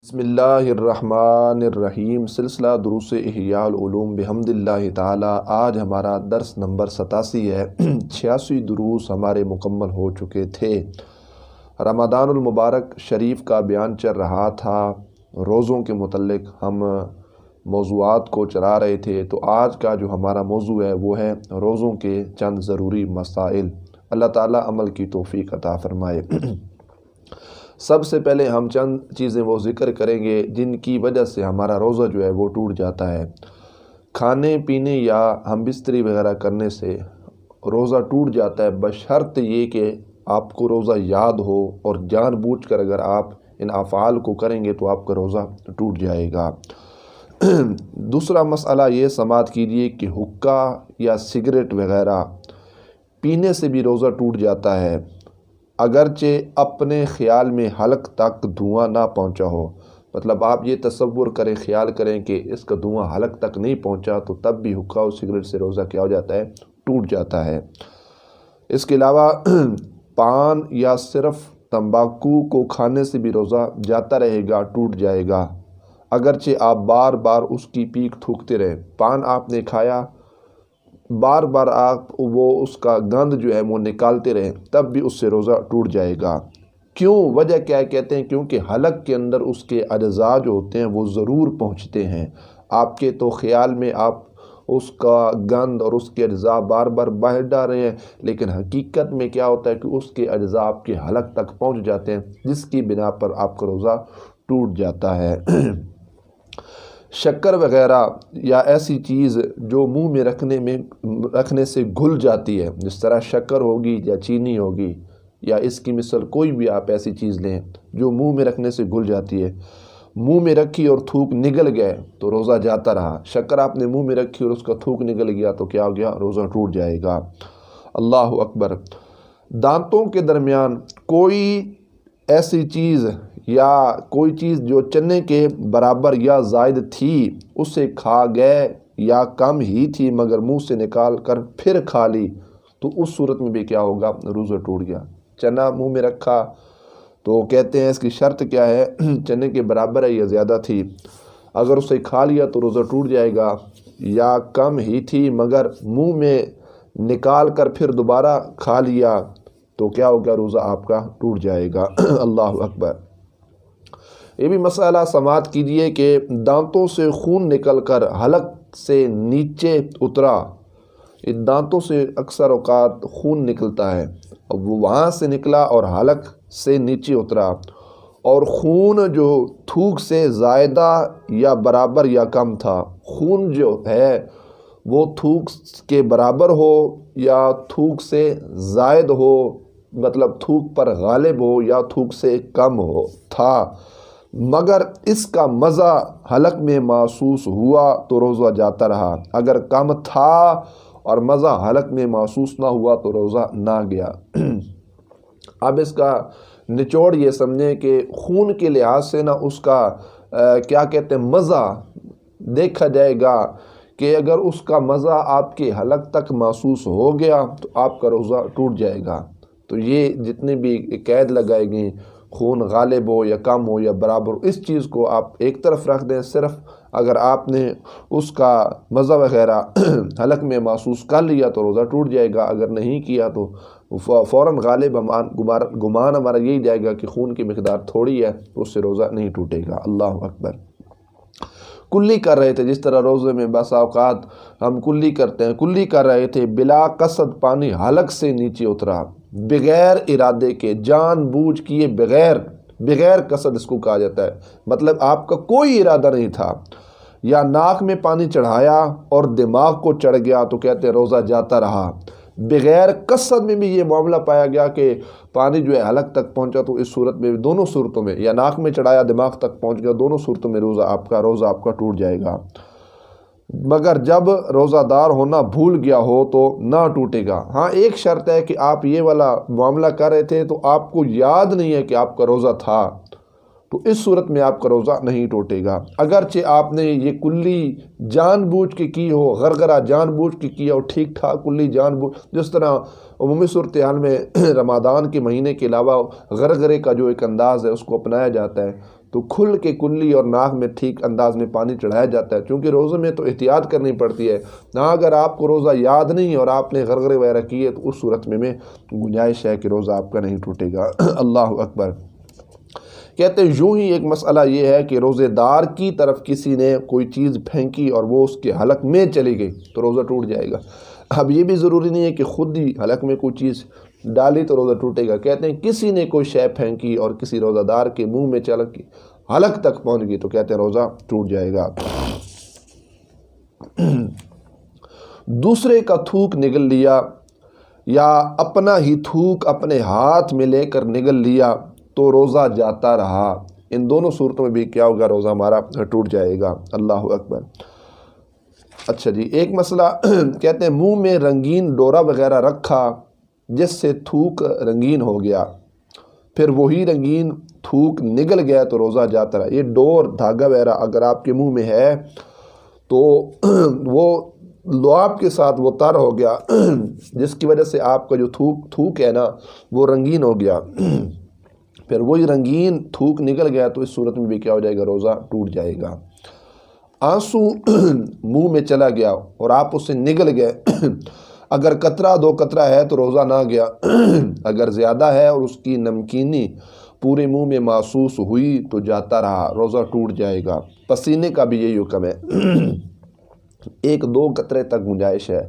بسم اللہ الرحمن الرحیم۔ سلسلہ دروس احیاء العلوم بحمد اللہ تعالی۔ آج ہمارا درس نمبر 87 ہے۔ 86 دروس ہمارے مکمل ہو چکے تھے۔ رمضان المبارک شریف کا بیان چل رہا تھا، روزوں کے متعلق ہم موضوعات کو چلا رہے تھے۔ تو آج کا جو ہمارا موضوع ہے وہ ہے روزوں کے چند ضروری مسائل۔ اللہ تعالی عمل کی توفیق عطا فرمائے۔ سب سے پہلے ہم چند چیزیں وہ ذکر کریں گے جن کی وجہ سے ہمارا روزہ جو ہے وہ ٹوٹ جاتا ہے۔ کھانے پینے یا ہم بستری وغیرہ کرنے سے روزہ ٹوٹ جاتا ہے، بشرط یہ کہ آپ کو روزہ یاد ہو اور جان بوجھ کر اگر آپ ان افعال کو کریں گے تو آپ کا روزہ ٹوٹ جائے گا۔ دوسرا مسئلہ یہ سماعت کیجیے کہ حقہ یا سگریٹ وغیرہ پینے سے بھی روزہ ٹوٹ جاتا ہے، اگرچہ اپنے خیال میں حلق تک دھواں نہ پہنچا ہو۔ مطلب آپ یہ تصور کریں، خیال کریں کہ اس کا دھواں حلق تک نہیں پہنچا تو تب بھی حقہ اور سگریٹ سے روزہ کیا ہو جاتا ہے؟ ٹوٹ جاتا ہے۔ اس کے علاوہ پان یا صرف تمباکو کو کھانے سے بھی روزہ جاتا رہے گا، ٹوٹ جائے گا، اگرچہ آپ بار بار اس کی پیک تھوکتے رہیں۔ پان آپ نے کھایا، بار بار آپ اس کا گند جو ہے وہ نکالتے رہیں، تب بھی اس سے روزہ ٹوٹ جائے گا۔ کیوں؟ وجہ کیا ہے؟ کہتے ہیں کیونکہ حلق کے اندر اس کے اجزاء جو ہوتے ہیں وہ ضرور پہنچتے ہیں۔ آپ کے تو خیال میں آپ اس کا گند اور اس کے اجزاء بار بار باہر ڈال رہے ہیں، لیکن حقیقت میں کیا ہوتا ہے کہ اس کے اجزاء آپ کے حلق تک پہنچ جاتے ہیں، جس کی بنا پر آپ کا روزہ ٹوٹ جاتا ہے۔ شکر وغیرہ یا ایسی چیز جو منہ میں رکھنے سے گھل جاتی ہے، جس طرح شکر ہوگی یا چینی ہوگی یا اس کی مثال کوئی بھی آپ ایسی چیز لیں جو منہ میں رکھنے سے گھل جاتی ہے، منہ میں رکھی اور تھوک نگل گئے تو روزہ جاتا رہا۔ شکر آپ نے منہ میں رکھی اور اس کا تھوک نگل گیا تو کیا ہو گیا؟ روزہ ٹوٹ جائے گا۔ اللہ اکبر۔ دانتوں کے درمیان کوئی ایسی چیز یا کوئی چیز جو چنے کے برابر یا زائد تھی اسے کھا گئے یا کم ہی تھی مگر منہ سے نکال کر پھر کھا لی تو اس صورت میں بھی کیا ہوگا؟ روزہ ٹوٹ گیا۔ چنا منہ میں رکھا تو کہتے ہیں اس کی شرط کیا ہے؟ چنے کے برابر ہے یا زیادہ تھی، اگر اسے کھا لیا تو روزہ ٹوٹ جائے گا، یا کم ہی تھی مگر منہ میں نکال کر پھر دوبارہ کھا لیا تو کیا ہوگا؟ روزہ آپ کا ٹوٹ جائے گا۔ اللہ اکبر۔ یہ بھی مسئلہ سماعت کیجیے کہ دانتوں سے خون نکل کر حلق سے نیچے اترا۔ دانتوں سے اکثر اوقات خون نکلتا ہے، وہ وہاں سے نکلا اور حلق سے نیچے اترا، اور خون جو تھوک سے زائدہ یا برابر یا کم تھا، خون جو ہے وہ تھوک کے برابر ہو یا تھوک سے زائد ہو، مطلب تھوک پر غالب ہو یا تھوک سے کم ہو تھا، مگر اس کا مزہ حلق میں محسوس ہوا تو روزہ جاتا رہا، اگر کم تھا اور مزہ حلق میں محسوس نہ ہوا تو روزہ نہ گیا۔ اب اس کا نچوڑ یہ سمجھیں کہ خون کے لحاظ سے نہ اس کا کیا کہتے ہیں مزہ دیکھا جائے گا کہ اگر اس کا مزہ آپ کے حلق تک محسوس ہو گیا تو آپ کا روزہ ٹوٹ جائے گا۔ تو یہ جتنے بھی قید لگائے گئے، خون غالب ہو یا کم ہو یا برابر ہو، اس چیز کو آپ ایک طرف رکھ دیں۔ صرف اگر آپ نے اس کا مزہ وغیرہ حلق میں محسوس کر لیا تو روزہ ٹوٹ جائے گا، اگر نہیں کیا تو فوراً غالب گمان ہمارا یہی جائے گا کہ خون کی مقدار تھوڑی ہے، اس سے روزہ نہیں ٹوٹے گا۔ اللہ اکبر۔ کلی کر رہے تھے، جس طرح روزے میں بس اوقات ہم کلی کرتے ہیں، کلی کر رہے تھے، بلا قصد پانی حلق سے نیچے اترا، بغیر ارادے کے، جان بوجھ کیے بغیر قصد اس کو کہا جاتا ہے، مطلب آپ کا کوئی ارادہ نہیں تھا، یا ناک میں پانی چڑھایا اور دماغ کو چڑھ گیا تو کہتے ہیں روزہ جاتا رہا۔ بغیر قصد میں بھی یہ معاملہ پایا گیا کہ پانی جو ہے حلق تک پہنچا تو اس صورت میں، دونوں صورتوں میں، یا ناک میں چڑھایا دماغ تک پہنچ گیا، دونوں صورتوں میں روزہ آپ کا ٹوٹ جائے گا، مگر جب روزہ دار ہونا بھول گیا ہو تو نہ ٹوٹے گا۔ ہاں ایک شرط ہے کہ آپ یہ والا معاملہ کر رہے تھے تو آپ کو یاد نہیں ہے کہ آپ کا روزہ تھا، تو اس صورت میں آپ کا روزہ نہیں ٹوٹے گا، اگرچہ آپ نے یہ کلی جان بوجھ کے کی ہو، غرغرہ جان بوجھ کے کیا ہو، ٹھیک ٹھاک کلی جان بوجھ، جس طرح عمومی صورتحال میں رمضان کے مہینے کے علاوہ غرغرے کا جو ایک انداز ہے اس کو اپنایا جاتا ہے، تو کھل کے کلی اور ناک میں ٹھیک انداز میں پانی چڑھایا جاتا ہے، چونکہ روزے میں تو احتیاط کرنی پڑتی ہے نا۔ اگر آپ کو روزہ یاد نہیں اور آپ نے غرغرے وغیرہ کیے تو اس صورت میں گنجائش ہے کہ روزہ آپ کا نہیں ٹوٹے گا۔ اللہ اکبر۔ کہتے ہیں یوں ہی ایک مسئلہ یہ ہے کہ روزے دار کی طرف کسی نے کوئی چیز پھینکی اور وہ اس کے حلق میں چلی گئی تو روزہ ٹوٹ جائے گا۔ اب یہ بھی ضروری نہیں ہے کہ خود ہی حلق میں کوئی چیز ڈالی تو روزہ ٹوٹے گا۔ کہتے ہیں کسی نے کوئی شے پھینکی اور کسی روزہ دار کے منہ میں چل کے حلق تک پہنچ گئی تو کہتے ہیں روزہ ٹوٹ جائے گا۔ دوسرے کا تھوک نگل لیا یا اپنا ہی تھوک اپنے ہاتھ میں لے کر نگل لیا تو روزہ جاتا رہا، ان دونوں صورتوں میں بھی کیا ہوگا؟ روزہ ہمارا ٹوٹ جائے گا۔ اللہ اکبر۔ اچھا جی، ایک مسئلہ کہتے ہیں منہ میں رنگین ڈورا وغیرہ رکھا جس سے تھوک رنگین ہو گیا، پھر وہی رنگین تھوک نگل گیا تو روزہ جاتا رہا۔ یہ ڈور دھاگا وغیرہ اگر آپ کے منہ میں ہے تو وہ لعاب کے ساتھ وہ تر ہو گیا جس کی وجہ سے آپ کا جو تھوک ہے نا وہ رنگین ہو گیا، پھر وہی رنگین تھوک نکل گیا تو اس صورت میں بھی کیا ہو جائے گا؟ روزہ ٹوٹ جائے گا۔ آنسو منہ میں چلا گیا اور آپ اس سے نگل گئے، اگر قطرہ دو قطرہ ہے تو روزہ نہ گیا، اگر زیادہ ہے اور اس کی نمکینی پورے منہ میں محسوس ہوئی تو جاتا رہا، روزہ ٹوٹ جائے گا۔ پسینے کا بھی یہی حکم ہے، ایک دو قطرے تک گنجائش ہے،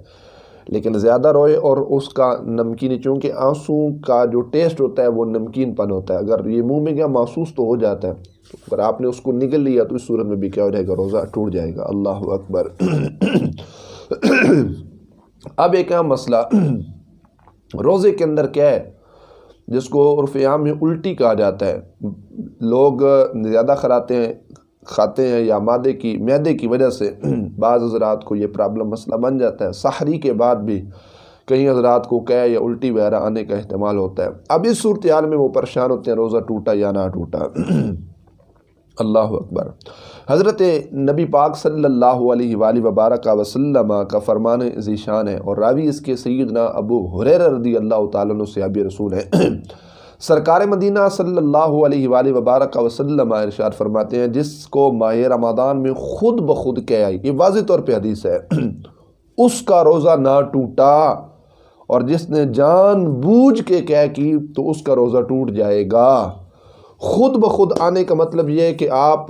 لیکن زیادہ روئے اور اس کا نمکینی، چونکہ آنسو کا جو ٹیسٹ ہوتا ہے وہ نمکین پن ہوتا ہے، اگر یہ منہ میں کیا محسوس تو ہو جاتا ہے، اگر آپ نے اس کو نگل لیا تو اس صورت میں بھی کیا ہو جائے گا؟ روزہ ٹوٹ جائے گا۔ اللہ اکبر۔ اب ایک اہم مسئلہ روزے کے اندر کیا ہے جس کو عرف عام میں الٹی کہا جاتا ہے، لوگ زیادہ کھاتے ہیں یا معدے کی وجہ سے بعض حضرات کو یہ پرابلم مسئلہ بن جاتا ہے، سحری کے بعد بھی کئی حضرات کو قے یا الٹی وغیرہ آنے کا احتمال ہوتا ہے۔ اب اس صورتحال میں وہ پریشان ہوتے ہیں روزہ ٹوٹا یا نہ ٹوٹا۔ اللہ اکبر۔ حضرت نبی پاک صلی اللہ علیہ وآلہ وبارک وسلم کا فرمان ذیشان ہے اور راوی اس کے سیدنا ابو ہریرہ رضی اللہ تعالیٰ عنہ صحابی رسول ہیں۔ سرکار مدینہ صلی اللہ علیہ وآلہ وبارک وسلم ارشاد فرماتے ہیں جس کو ماہ رمضان میں خود بخود قے آئی، یہ واضح طور پہ حدیث ہے، اس کا روزہ نہ ٹوٹا، اور جس نے جان بوجھ کے قے کی تو اس کا روزہ ٹوٹ جائے گا۔ خود بخود آنے کا مطلب یہ ہے کہ آپ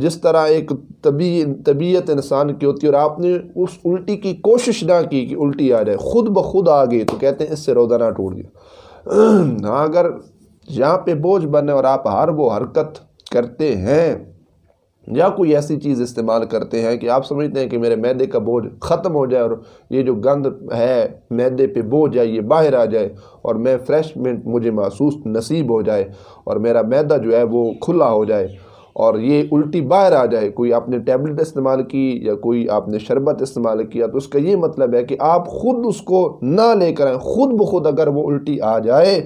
جس طرح ایک طبیعت انسان کی ہوتی ہے اور آپ نے اس الٹی کی کوشش نہ کی کہ الٹی آ جائے، خود بخود آ گئی تو کہتے ہیں اس سے روزہ نہ ٹوٹ گیا۔ ہاں، اگر یہاں پہ بوجھ بنے اور آپ ہر وہ حرکت کرتے ہیں یا کوئی ایسی چیز استعمال کرتے ہیں کہ آپ سمجھتے ہیں کہ میرے معدے کا بوجھ ختم ہو جائے اور یہ جو گند ہے معدے پہ بوجھ ہے یہ باہر آ جائے اور میں فریشمنٹ مجھے محسوس نصیب ہو جائے اور میرا معدہ جو ہے وہ کھلا ہو جائے اور یہ الٹی باہر آ جائے، کوئی آپ نے ٹیبلٹ استعمال کی یا کوئی آپ نے شربت استعمال کیا، تو اس کا یہ مطلب ہے کہ آپ خود اس کو نہ لے کر آئیں، خود بخود اگر وہ الٹی آ جائے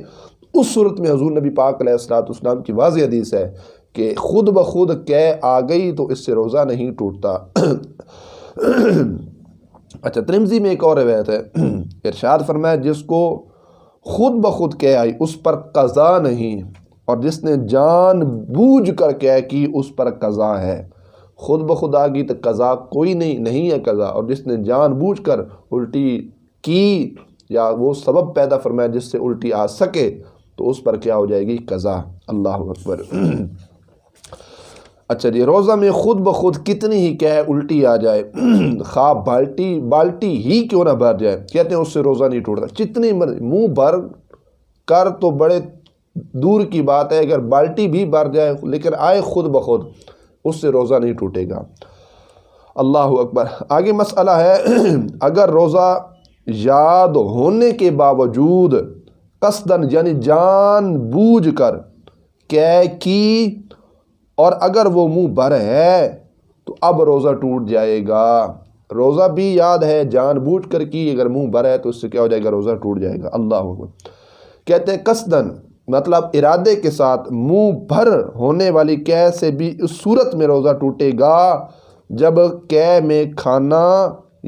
اس صورت میں حضور نبی پاک علیہ السلام کی واضح حدیث ہے کہ خود بخود قے آ گئی تو اس سے روزہ نہیں ٹوٹتا۔ اچھا، ترمذی میں ایک اور روایت ہے، ارشاد فرمایا جس کو خود بخود قے آئی اس پر قضا نہیں، اور جس نے جان بوجھ کر قے کی اس پر قضا ہے۔ خود بخود آ گئی تو قضا کوئی نہیں ہے قضا، اور جس نے جان بوجھ کر الٹی کی یا وہ سبب پیدا فرمایا جس سے الٹی آ سکے تو اس پر کیا ہو جائے گی؟ قضا۔ اللہ اکبر۔ اچھا جی، روزہ میں خود بخود کتنی ہی قے الٹی آ جائے، خواہ بالٹی ہی کیوں نہ بھر جائے، کہتے ہیں اس سے روزہ نہیں ٹوٹتا۔ جتنی منہ بھر کر تو بڑے دور کی بات ہے، اگر بالٹی بھی بھر جائے لیکن آئے خود بخود اس سے روزہ نہیں ٹوٹے گا۔ اللہ اکبر۔ آگے مسئلہ ہے اگر روزہ یاد ہونے کے باوجود قصدن یعنی جان بوجھ کر قے کی اور اگر وہ منہ بھر ہے تو اب روزہ ٹوٹ جائے گا۔ روزہ بھی یاد ہے، جان بوجھ کر کی، اگر منہ بھر ہے تو اس سے کیا ہو جائے گا؟ روزہ ٹوٹ جائے گا۔ اللہ اکبر۔ کہتے ہیں قصدن مطلب ارادے کے ساتھ منہ بھر ہونے والی قے سے بھی اس صورت میں روزہ ٹوٹے گا جب قے میں کھانا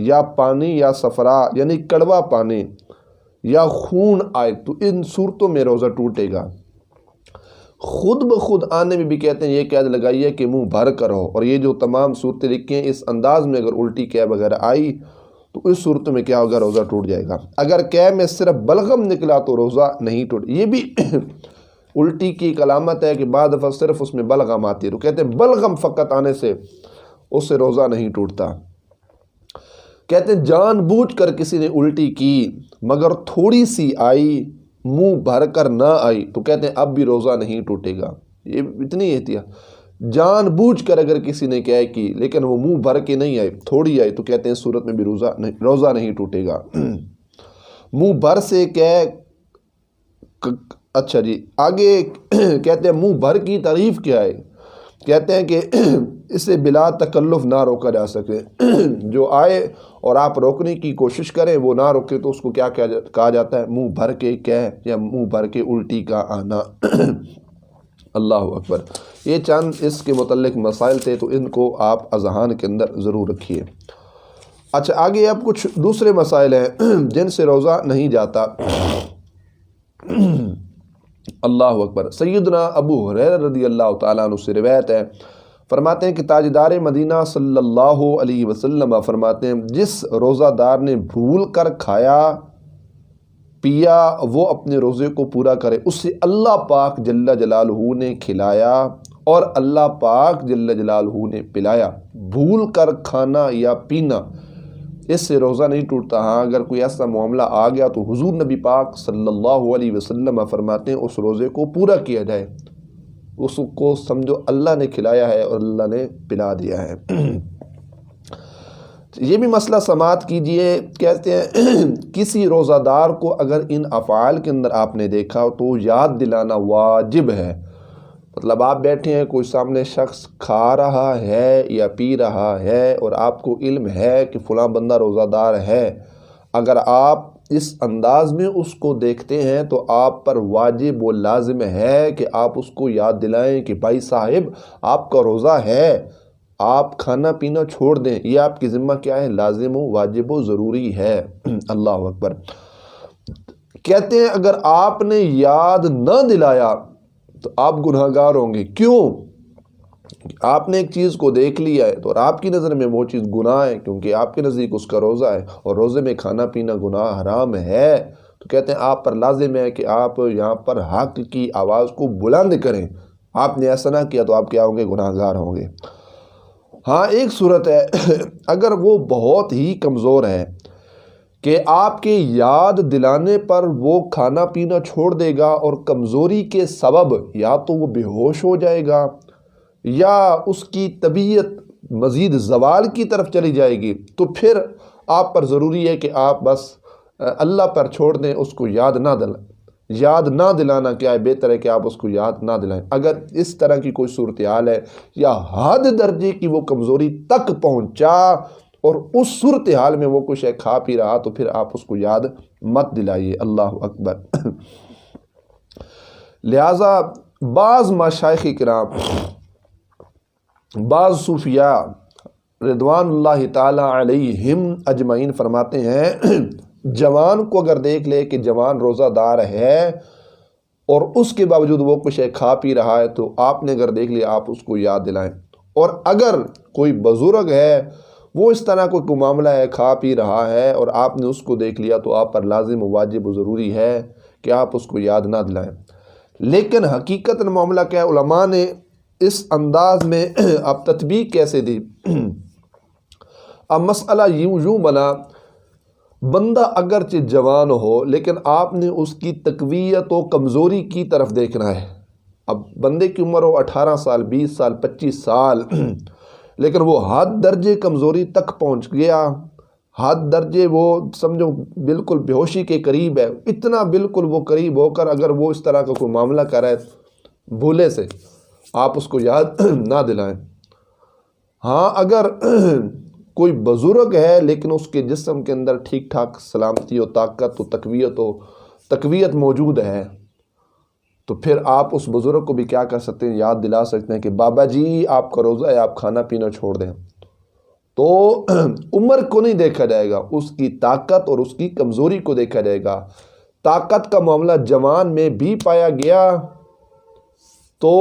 یا پانی یا صفرا یعنی کڑوا پانی یا خون آئے، تو ان صورتوں میں روزہ ٹوٹے گا۔ خود بخود آنے میں بھی کہتے ہیں یہ قید لگائیے کہ منہ بھر کر ہو، اور یہ جو تمام صورتیں لکھی ہیں اس انداز میں اگر الٹی قے وغیرہ آئی تو اس صورت میں کیا ہوگا؟ روزہ ٹوٹ جائے گا۔ اگر قے میں صرف بلغم نکلا تو روزہ نہیں ٹوٹ۔ یہ بھی الٹی کی ایک علامت ہے کہ بعض دفعہ صرف اس میں بلغم آتی ہے، تو کہتے ہیں بلغم فقط آنے سے اس سے روزہ نہیں ٹوٹتا۔ کہتے ہیں جان بوجھ کر کسی نے الٹی کی مگر تھوڑی سی آئی، منہ بھر کر نہ آئی، تو کہتے ہیں اب بھی روزہ نہیں ٹوٹے گا۔ یہ اتنی احتیاط، جان بوجھ کر اگر کسی نے قے کی لیکن وہ منہ بھر کے نہیں آئی، تھوڑی آئی، تو کہتے ہیں صورت میں بھی روزہ نہیں ٹوٹے گا۔ منہ بھر سے قے، اچھا جی آگے کہتے ہیں منہ بھر کی تعریف کیا ہے؟ کہتے ہیں کہ اسے بلا تکلف نہ روکا جا سکے، جو آئے اور آپ روکنے کی کوشش کریں وہ نہ روکے تو اس کو کیا کہا جاتا ہے؟ منہ بھر کے قے یا منہ بھر کے الٹی کا آنا۔ اللہ اکبر۔ یہ چند اس کے متعلق مسائل تھے، تو ان کو آپ اذہان کے اندر ضرور رکھیے۔ اچھا آگے اب کچھ دوسرے مسائل ہیں جن سے روزہ نہیں جاتا۔ اللہ اکبر۔ سیدنا ابو ہریرہ رضی اللہ تعالیٰ عنہ سے روایت ہے، فرماتے ہیں کہ تاجدار مدینہ صلی اللہ علیہ وسلم فرماتے ہیں جس روزہ دار نے بھول کر کھایا پیا وہ اپنے روزے کو پورا کرے، اسے اللہ پاک جل جلالہ نے کھلایا اور اللہ پاک جل جلالہ نے پلایا۔ بھول کر کھانا یا پینا اس سے روزہ نہیں ٹوٹتا۔ ہاں اگر کوئی ایسا معاملہ آ گیا تو حضور نبی پاک صلی اللہ علیہ وسلم فرماتے ہیں اس روزے کو پورا کیا جائے، اس کو سمجھو اللہ نے کھلایا ہے اور اللہ نے پلا دیا ہے۔ یہ بھی مسئلہ سماعت کیجئے۔ کہتے ہیں کسی روزہ دار کو اگر ان افعال کے اندر آپ نے دیکھا تو یاد دلانا واجب ہے۔ مطلب آپ بیٹھے ہیں، کوئی سامنے شخص کھا رہا ہے یا پی رہا ہے اور آپ کو علم ہے کہ فلاں بندہ روزہ دار ہے، اگر آپ اس انداز میں اس کو دیکھتے ہیں تو آپ پر واجب و لازم ہے کہ آپ اس کو یاد دلائیں کہ بھائی صاحب آپ کا روزہ ہے، آپ کھانا پینا چھوڑ دیں۔ یہ آپ کی ذمہ کیا ہے؟ لازم و واجب و ضروری ہے۔ اللہ اکبر۔ کہتے ہیں اگر آپ نے یاد نہ دلایا تو آپ گناہ گار ہوں گے۔ کیوں؟ آپ نے ایک چیز کو دیکھ لیا ہے تو اور آپ کی نظر میں وہ چیز گناہ ہے، کیونکہ آپ کے نزدیک اس کا روزہ ہے اور روزے میں کھانا پینا گناہ حرام ہے، تو کہتے ہیں آپ پر لازم ہے کہ آپ یہاں پر حق کی آواز کو بلند کریں۔ آپ نے ایسا نہ کیا تو آپ کیا ہوں گے؟ گناہ گار ہوں گے۔ ہاں ایک صورت ہے اگر وہ بہت ہی کمزور ہے کہ آپ کے یاد دلانے پر وہ کھانا پینا چھوڑ دے گا اور کمزوری کے سبب یا تو وہ بے ہوش ہو جائے گا یا اس کی طبیعت مزید زوال کی طرف چلی جائے گی، تو پھر آپ پر ضروری ہے کہ آپ بس اللہ پر چھوڑ دیں، اس کو یاد نہ دلائیں۔ یاد نہ دلانا کیا ہے؟ بہتر ہے کہ آپ اس کو یاد نہ دلائیں۔ اگر اس طرح کی کوئی صورتحال ہے یا حد درجے کی وہ کمزوری تک پہنچا اور اس صورتحال میں وہ کچھ کھا پی رہا تو پھر آپ اس کو یاد مت دلائیے۔ اللہ اکبر۔ لہٰذا بعض مشائخ کرام، بعض صوفیاء رضوان اللہ تعالی علیہم اجمعین فرماتے ہیں جوان کو اگر دیکھ لے کہ جوان روزہ دار ہے اور اس کے باوجود وہ کچھ کھا پی رہا ہے تو آپ نے اگر دیکھ لیا آپ اس کو یاد دلائیں، اور اگر کوئی بزرگ ہے وہ اس طرح کوئی معاملہ ہے کھا پی رہا ہے اور آپ نے اس کو دیکھ لیا تو آپ پر لازم واجب و ضروری ہے کہ آپ اس کو یاد نہ دلائیں۔ لیکن حقیقت معاملہ کیا ہے؟ علماء نے اس انداز میں اب تطبیق کیسے دی؟ اب مسئلہ یوں بنا، بندہ اگرچہ جوان ہو لیکن آپ نے اس کی تقویت و کمزوری کی طرف دیکھنا ہے۔ اب بندے کی عمر ہو 18 سال 20 سال 25 سال لیکن وہ حد درجے کمزوری تک پہنچ گیا، حد درجے وہ سمجھو بالکل بے ہوشی کے قریب ہے، اتنا بالکل وہ قریب ہو کر اگر وہ اس طرح کا کوئی معاملہ کر رہا ہے بھولے سے، آپ اس کو یاد نہ دلائیں۔ ہاں اگر کوئی بزرگ ہے لیکن اس کے جسم کے اندر ٹھیک ٹھاک سلامتی و طاقت و تقویت موجود ہے تو پھر آپ اس بزرگ کو بھی کیا کر سکتے ہیں؟ یاد دلا سکتے ہیں کہ بابا جی آپ کا روزہ ہے، آپ کھانا پینا چھوڑ دیں۔ تو عمر کو نہیں دیکھا جائے گا، اس کی طاقت اور اس کی کمزوری کو دیکھا جائے گا۔ طاقت کا معاملہ جوان میں بھی پایا گیا تو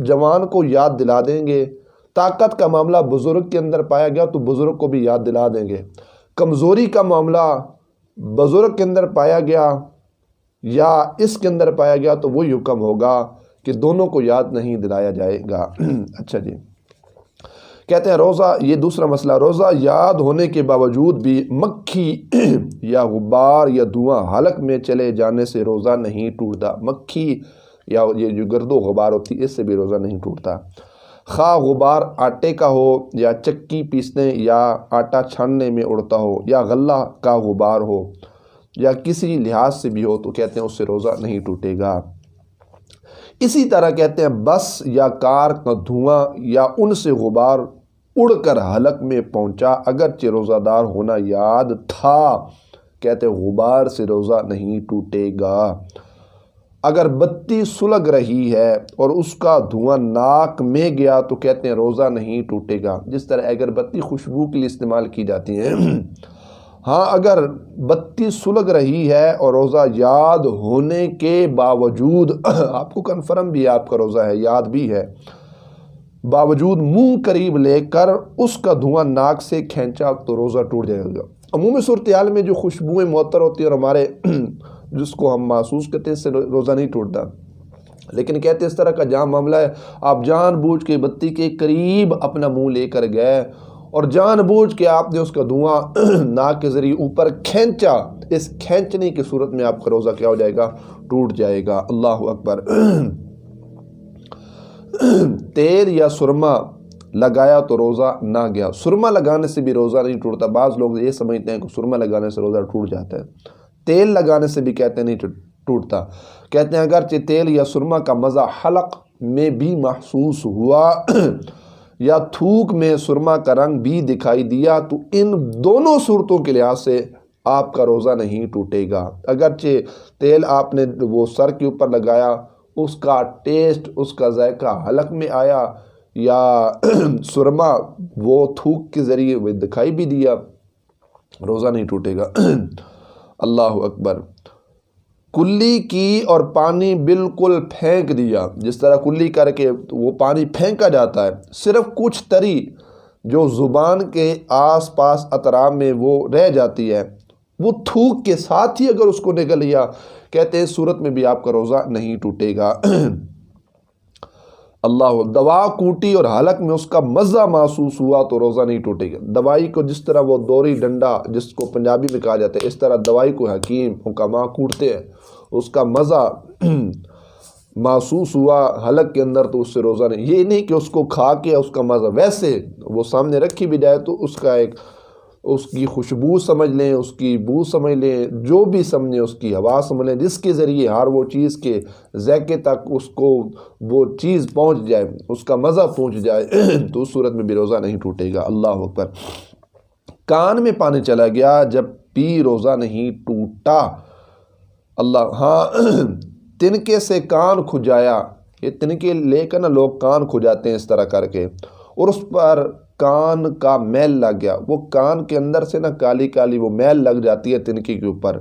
جوان کو یاد دلا دیں گے، طاقت کا معاملہ بزرگ کے اندر پایا گیا تو بزرگ کو بھی یاد دلا دیں گے، کمزوری کا معاملہ بزرگ کے اندر پایا گیا یا اس کے اندر پایا گیا تو وہی حکم ہوگا کہ دونوں کو یاد نہیں دلایا جائے گا۔ اچھا جی، کہتے ہیں روزہ، یہ دوسرا مسئلہ، روزہ یاد ہونے کے باوجود بھی مکھی یا غبار یا دھواں حلق میں چلے جانے سے روزہ نہیں ٹوٹتا۔ مکھی یا یہ جو گرد و غبار ہوتی ہے اس سے بھی روزہ نہیں ٹوٹتا، خواہ غبار آٹے کا ہو یا چکی پیسنے یا آٹا چھاننے میں اڑتا ہو یا غلہ کا غبار ہو یا کسی لحاظ سے بھی ہو تو کہتے ہیں اس سے روزہ نہیں ٹوٹے گا۔ اسی طرح کہتے ہیں بس یا کار کا دھواں یا ان سے غبار اڑ کر حلق میں پہنچا اگرچہ روزہ دار ہونا یاد تھا، کہتے ہیں غبار سے روزہ نہیں ٹوٹے گا۔ اگر بتی سلگ رہی ہے اور اس کا دھواں ناک میں گیا تو کہتے ہیں روزہ نہیں ٹوٹے گا۔ جس طرح اگر بتی خوشبو کے لیے استعمال کی جاتی ہے، ہاں اگر بتی سلگ رہی ہے اور روزہ یاد ہونے کے باوجود آپ کو کنفرم بھی ہے آپ کا روزہ ہے، یاد بھی ہے، باوجود منہ قریب لے کر اس کا دھواں ناک سے کھینچا تو روزہ ٹوٹ جائے گا۔ عمومی صورتحال میں جو خوشبوئیں معطر ہوتی ہیں اور ہمارے جس کو ہم محسوس کرتے ہیں اس سے روزہ نہیں ٹوٹتا، لیکن کہتے ہیں اس طرح کا جہاں معاملہ ہے آپ جان بوجھ کے بتی کے قریب اپنا منہ لے کر گئے اور جان بوجھ کے آپ نے اس کا دھواں ناک کے ذریعے اوپر کھینچا، اس کھینچنے کی صورت میں آپ کا روزہ کیا ہو جائے گا؟ ٹوٹ جائے گا۔ اللہ اکبر۔ تیل یا سرما لگایا تو روزہ نہ گیا، سرما لگانے سے بھی روزہ نہیں ٹوٹتا۔ بعض لوگ یہ سمجھتے ہیں کہ سرما لگانے سے روزہ ٹوٹ جاتا ہے، تیل لگانے سے بھی کہتے ہیں نہیں ٹوٹتا۔ کہتے ہیں اگرچہ تیل یا سرما کا مزہ حلق میں بھی محسوس ہوا یا تھوک میں سرما کا رنگ بھی دکھائی دیا تو ان دونوں صورتوں کے لحاظ سے آپ کا روزہ نہیں ٹوٹے گا۔ اگرچہ تیل آپ نے وہ سر کے اوپر لگایا، اس کا ٹیسٹ، اس کا ذائقہ حلق میں آیا، یا سرما وہ تھوک کے ذریعے وہ دکھائی بھی دیا، روزہ نہیں ٹوٹے گا۔ اللہ اکبر۔ کلی کی اور پانی بالکل پھینک دیا، جس طرح کلی کر کے وہ پانی پھینکا جاتا ہے، صرف کچھ تری جو زبان کے آس پاس اطراف میں وہ رہ جاتی ہے وہ تھوک کے ساتھ ہی اگر اس کو نگل لیا، کہتے ہیں اس صورت میں بھی آپ کا روزہ نہیں ٹوٹے گا۔ اللہ، دوا کوٹی اور حلق میں اس کا مزہ محسوس ہوا تو روزہ نہیں ٹوٹے گا۔ دوائی کو جس طرح وہ دوری ڈنڈا جس کو پنجابی میں کہا جاتا ہے، اس طرح دوائی کو حکیم حکماء کوٹتے ہیں، اس کا مزہ محسوس ہوا حلق کے اندر تو اس سے روزہ نہیں۔ یہ نہیں کہ اس کو کھا کے اس کا مزہ، ویسے وہ سامنے رکھی بھی جائے تو اس کا ایک اس کی خوشبو سمجھ لیں، اس کی بو سمجھ لیں، جو بھی سمجھیں، اس کی ہوا سمجھ لیں، جس کے ذریعے ہر وہ چیز کے ذائقے تک اس کو وہ چیز پہنچ جائے، اس کا مزہ پہنچ جائے تو اس صورت میں بھی روزہ نہیں ٹوٹے گا۔ اللہ اکبر۔ کان میں پانی چلا گیا جب پی روزہ نہیں ٹوٹا۔ اللہ، ہاں تنکے سے کان کھجایا، یہ تنکے لے کر نا لوگ کان کھجاتے ہیں اس طرح کر کے، اور اس پر کان کا میل لگ گیا، وہ کان کے اندر سے نا کالی کالی وہ میل لگ جاتی ہے تنکے کے اوپر،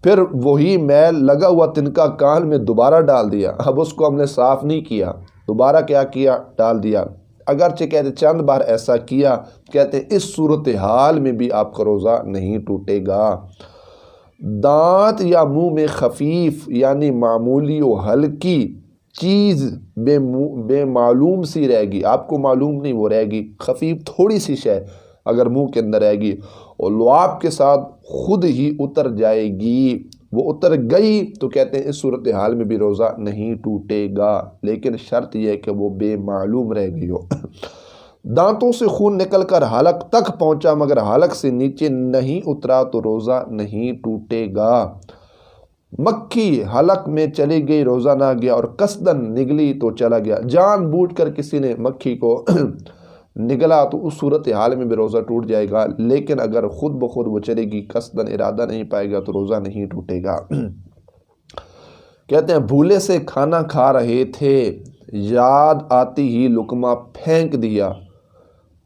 پھر وہی میل لگا ہوا تنکا کان میں دوبارہ ڈال دیا، اب اس کو ہم نے صاف نہیں کیا، دوبارہ کیا کیا؟ ڈال دیا۔ اگرچہ کہتے چند بار ایسا کیا، کہتے اس صورتحال میں بھی آپ کا روزہ نہیں ٹوٹے گا۔ دانت یا منہ میں خفیف یعنی معمولی و ہلکی چیز بے معلوم سی رہے گی، آپ کو معلوم نہیں وہ رہے گی، خفیف تھوڑی سی شے اگر منہ کے اندر رہے گی اور لعاب کے ساتھ خود ہی اتر جائے گی، وہ اتر گئی تو کہتے ہیں اس صورتحال میں بھی روزہ نہیں ٹوٹے گا، لیکن شرط یہ ہے کہ وہ بے معلوم رہ گئی ہو۔ دانتوں سے خون نکل کر حلق تک پہنچا مگر حلق سے نیچے نہیں اترا تو روزہ نہیں ٹوٹے گا۔ مکھی حلق میں چلی گئی روزہ نہ گیا اور قصدن نگلی تو چلا گیا، جان بوجھ کر کسی نے مکھی کو نگلا تو اس صورتحال میں بھی روزہ ٹوٹ جائے گا، لیکن اگر خود بخود وہ چلے گی، قصدن ارادہ نہیں پائے گا تو روزہ نہیں ٹوٹے گا۔ کہتے ہیں بھولے سے کھانا کھا رہے تھے، یاد آتی ہی لقمہ پھینک دیا،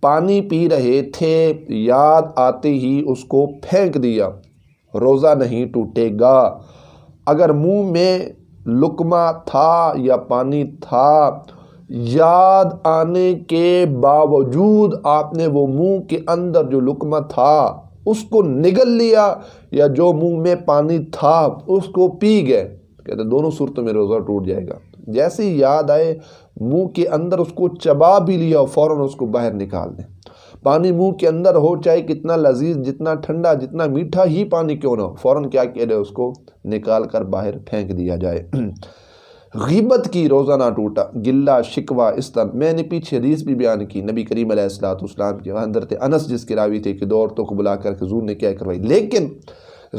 پانی پی رہے تھے، یاد آتے ہی اس کو پھینک دیا، روزہ نہیں ٹوٹے گا۔ اگر منہ میں لقمہ تھا یا پانی تھا، یاد آنے کے باوجود آپ نے وہ منہ کے اندر جو لقمہ تھا اس کو نگل لیا، یا جو منہ میں پانی تھا اس کو پی گئے، کہتے ہیں دونوں صورتوں میں روزہ ٹوٹ جائے گا۔ جیسے ہی یاد آئے منہ کے اندر اس کو چبا بھی لیا اور فوراً اس کو باہر نکال دیں۔ پانی منہ کے اندر ہو چاہے کتنا لذیذ، جتنا ٹھنڈا، جتنا میٹھا ہی پانی کیوں نہ ہو، فوراً کیا کہہ رہے اس کو نکال کر باہر پھینک دیا جائے۔ غیبت کی روزہ نہ ٹوٹا، گلہ شکوہ اس طرح میں نے پیچھے حدیث بھی بیان کی، نبی کریم علیہ السلام کے حضرت انس جس کے راوی تھے کہ دو عورتوں کو بلا کر حضور نے کیا کروائی، لیکن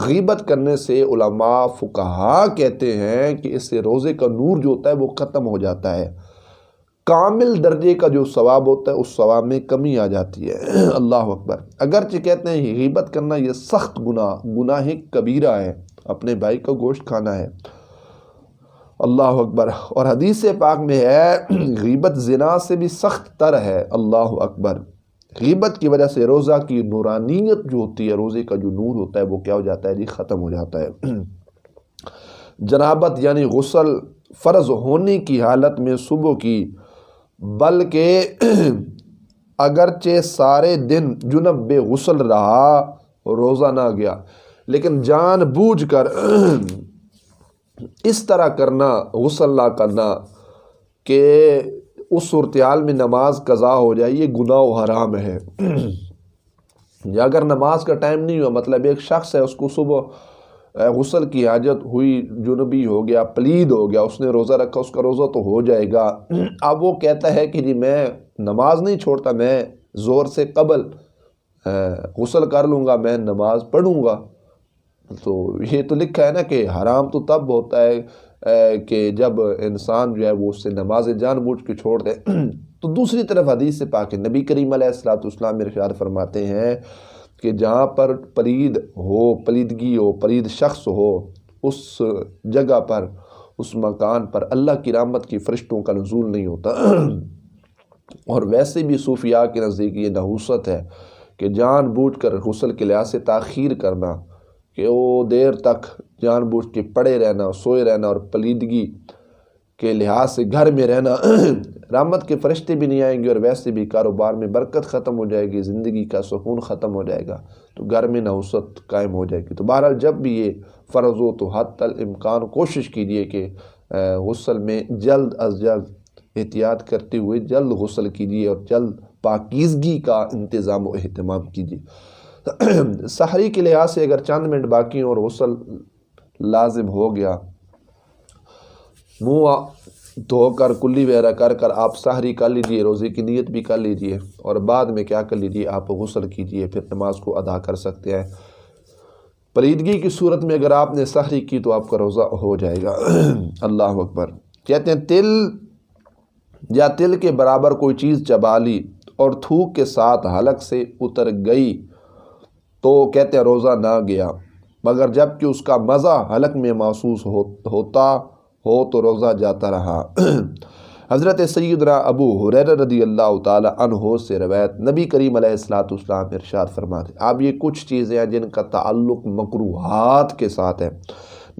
غیبت کرنے سے علماء فقہا کہتے ہیں کہ اس سے روزے کا نور جو ہوتا ہے وہ ختم ہو جاتا ہے، کامل درجے کا جو ثواب ہوتا ہے اس ثواب میں کمی آ جاتی ہے۔ اللہ اکبر۔ اگرچہ کہتے ہیں غیبت کرنا یہ سخت گناہ کبیرہ ہے، اپنے بھائی کا گوشت کھانا ہے، اللہ اکبر، اور حدیث پاک میں ہے غیبت زنا سے بھی سخت تر ہے، اللہ اکبر۔ غیبت کی وجہ سے روزہ کی نورانیت جو ہوتی ہے، روزے کا جو نور ہوتا ہے وہ کیا ہو جاتا ہے جی، ختم ہو جاتا ہے۔ جنابت یعنی غسل فرض ہونے کی حالت میں صبح کی، بلکہ اگرچہ سارے دن جنب بے غسل رہا روزہ نہ گیا، لیکن جان بوجھ کر اس طرح کرنا، غسل نہ کرنا کہ اس صورتحال میں نماز قضا ہو جائے، یہ گناہ و حرام ہے۔ یا اگر نماز کا ٹائم نہیں ہوا، مطلب ایک شخص ہے اس کو صبح غسل کی حاجت ہوئی، جنبی ہو گیا، پلید ہو گیا، اس نے روزہ رکھا، اس کا روزہ تو ہو جائے گا۔ اب وہ کہتا ہے کہ جی میں نماز نہیں چھوڑتا، میں زور سے قبل غسل کر لوں گا، میں نماز پڑھوں گا، تو یہ تو لکھا ہے نا کہ حرام تو تب ہوتا ہے کہ جب انسان جو ہے وہ اس سے نماز جان بوجھ کے چھوڑ دے۔ تو دوسری طرف حدیث پاک ہے، نبی کریم علیہ السلام ارشاد فرماتے ہیں کہ جہاں پر پلید ہو، پلیدگی ہو، پلید شخص ہو، اس جگہ پر، اس مکان پر اللہ کی رحمت کی فرشتوں کا نزول نہیں ہوتا۔ اور ویسے بھی صوفیاء کے نزدیک یہ نحوست ہے کہ جان بوجھ کر غسل کے لحاظ سے تاخیر کرنا، کہ وہ دیر تک جان بوجھ کے پڑے رہنا، سوئے رہنا، اور پلیدگی کے لحاظ سے گھر میں رہنا، رحمت کے فرشتے بھی نہیں آئیں گے، اور ویسے بھی کاروبار میں برکت ختم ہو جائے گی، زندگی کا سکون ختم ہو جائے گا، تو گھر میں نحوست قائم ہو جائے گی۔ تو بہرحال جب بھی یہ فرض ہو تو حتی الامکان کوشش کیجیے کہ غسل میں جلد از جلد احتیاط کرتے ہوئے جلد غسل کیجیے، اور جلد پاکیزگی کا انتظام و اہتمام کیجیے۔ سحری کے لحاظ سے اگر چند منٹ باقی اور غسل لازم ہو گیا، منہ دھو کر کلی وغیرہ کر کر آپ سحری کر لیجئے، روزے کی نیت بھی کر لیجئے، اور بعد میں کیا کر لیجئے، آپ غسل کیجئے، پھر نماز کو ادا کر سکتے ہیں۔ پلیدگی کی صورت میں اگر آپ نے سحری کی تو آپ کا روزہ ہو جائے گا۔ اللہ اکبر۔ کہتے ہیں تل کے برابر کوئی چیز چبا لی اور تھوک کے ساتھ حلق سے اتر گئی تو کہتے ہیں روزہ نہ گیا، مگر جب کہ اس کا مزہ حلق میں محسوس ہوتا ہو تو روزہ جاتا رہا۔ حضرت سیدنا ابو ہریرہ رضی اللہ تعالی عنہ سے روایت، نبی کریم علیہ السلام ارشاد فرماتے، اب یہ کچھ چیزیں ہیں جن کا تعلق مکروہات کے ساتھ ہے۔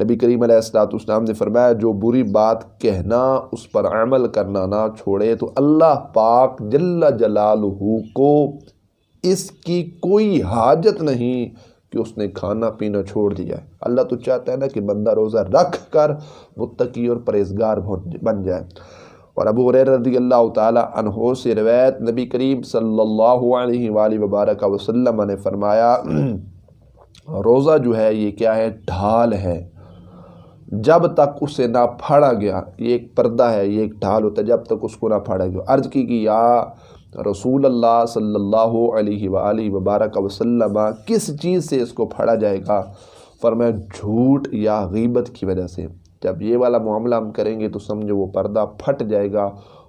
نبی کریم علیہ السلام نے فرمایا جو بری بات کہنا، اس پر عمل کرنا نہ چھوڑے تو اللہ پاک جل جلالہ کو اس کی کوئی حاجت نہیں کہ اس نے کھانا پینا چھوڑ دیا ہے۔ اللہ تو چاہتا ہے نا کہ بندہ روزہ رکھ کر متقی اور پرہیزگار بن جائے۔ اور ابو ہریرہ رضی اللہ تعالی عنہ سے روایت، نبی کریم صلی اللہ علیہ وآلہ وبارک وسلم نے فرمایا روزہ جو ہے یہ کیا ہے، ڈھال ہے، جب تک اسے نہ پھاڑا گیا، یہ ایک پردہ ہے، یہ ایک ڈھال ہوتا ہے، جب تک اس کو نہ پھاڑا گیا۔ عرض کی کہ یا رسول اللہ صلی اللہ علیہ وآلہ وبارک وسلم کس چیز سے اس کو پھاڑا جائے گا؟ فرمایا جھوٹ یا غیبت کی وجہ سے۔ جب یہ والا معاملہ ہم کریں گے تو سمجھو وہ پردہ پھٹ جائے گا،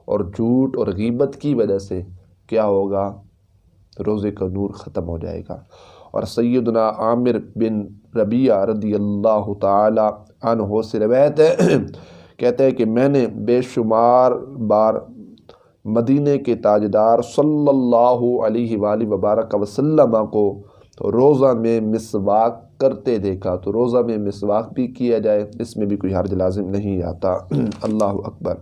اور جھوٹ اور غیبت کی وجہ سے کیا ہوگا، روزے کا نور ختم ہو جائے گا۔ اور سیدنا عامر بن ربیعہ رضی اللہ تعالی عنہ سے روایت ہے، کہتے ہیں کہ میں نے بے شمار بار مدینے کے تاجدار صلی اللہ علیہ وآلہ وبارک وسلم کو تو روزہ میں مسواک کرتے دیکھا تو روزہ میں مسواک بھی کیا جائے، اس میں بھی کوئی حرج لازم نہیں آتا۔ اللہ اکبر۔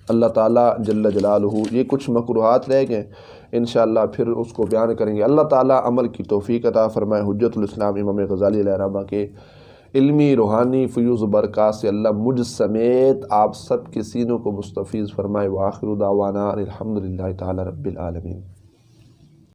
اللہ تعالیٰ جل جلالہ، یہ کچھ مکروہات رہ گئے، انشاءاللہ پھر اس کو بیان کریں گے۔ اللہ تعالیٰ عمل کی توفیق عطا فرمائے۔ حجت الاسلام امام غزالی علیہ رحمہ کے علمی روحانی فیوز و برکات سے اللہ مجھ سمیت آپ سب کے سینوں کو مستفیض فرمائے۔ وآخر دعوانا الحمدللہ تعالی رب العالمین۔